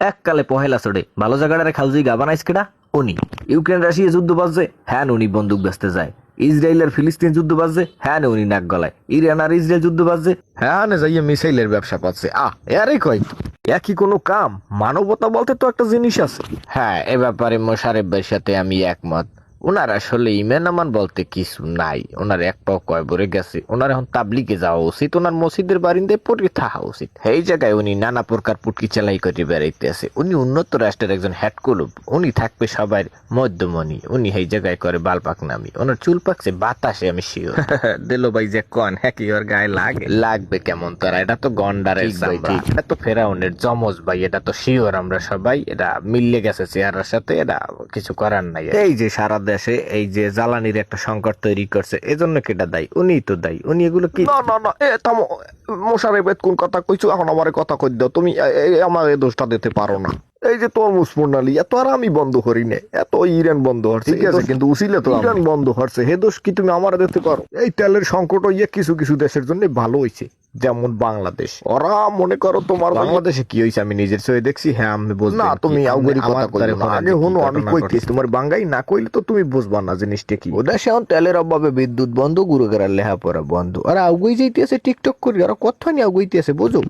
এককালে পহেলা চড়ে ভালো জায়গাটারে খালজি গা বানাইস কেডা? উনি। ইউক্রেন রাশিয়া যুদ্ধ বাজছে, হ্যাঁ উনি বন্দুক বেচতে যায়। ইসরায়েল আর ফিলিস্তিন যুদ্ধ বাজছে, হ্যাঁ উনি নাক গলায়। ইরান আর ইসরায়েল যুদ্ধ বাজছে, হ্যাঁ না যাইয়ে মিসাইলের ব্যবসা পাচ্ছে। এরে কয় একই কোনো কাম? মানবতা বলতে তো একটা জিনিস আছে। হ্যাঁ, এ ব্যাপারে মোশারেফ ভাইয়ের সাথে আমি একমত। ওনার আসলে ইমান আমান বলতে কিছু নাই। ওনার এক পাও কয় ভরে গেছে। ওনার এখন তাবলিগে যাওয়া উচিত। ওনার মসজিদের বারিন্দায় পড়ে থাকা উচিত। এই জায়গায় উনি নানা প্রকার পুটকি চালাই করে বেড়াইতে আছে। উনি উন্নত রাষ্ট্রের একজন হেড কুলুপ। উনি থাকবে সবার মধ্যমণি। উনি এই জায়গায় করে বাল পাকনামি। ওনার চুল পাকছে বাতাসে, আমি শিওর। দিলো ভাই যে কন, হ্যাঁ কি ওর গায়ে লাগবে কেমন তারা? এটা তো গন্ডারের চামড়া, এটা তো ফেরাউনের জমজ ভাই। এটা তো শিওর আমরা সবাই এটা মিললে গেছে চেহারার সাথে। এটা কিছু করার নাই। এই যে সারা দেশে এই যে জ্বালানির একটা সংকট তৈরি করছে, এজন্য কেটা দায়ী? উনিই তো দায়ী। উনি এগুলো কি? না না না, থামো। মোশারেফ কোন কথা কইছো? এখন আমার কথা কই দাও। তুমি আমার এই দোষটা দিতে পারো না। এই যে তরমুজ প্রণালী এত আর আমি বন্ধ করি না, এত ইরান বন্ধ হচ্ছে। ঠিক আছে, কিন্তু উচিলে তো ইরান বন্ধ হচ্ছে, হে দোষ কি তুমি আমার দিতে পারো? এই তেলের সংকট হইয়া কিছু কিছু দেশের জন্য ভালো হয়েছে, যেমন বাংলাদেশ। ওরা মনে করো তোমার বাংলাদেশে কি হয়েছে আমি নিজের চোখে দেখছি। হ্যাঁ আমি বুঝলাম। না, তুমি আউগরি কথা কইছো না। আগে হনো আমি কইতেছি, তোমার বাঙ্গাই না কইলে তো তুমি বুঝবা না জিনিসটা কি। ওদের সে এখন তেলের অভাবে বিদ্যুৎ বন্ধ, গুরু করার লেহাপড়া বন্ধ। আর আগুই যাইতেছে টিকটক করি, আর কথা নিয়ে আগুইতেছে বুঝো।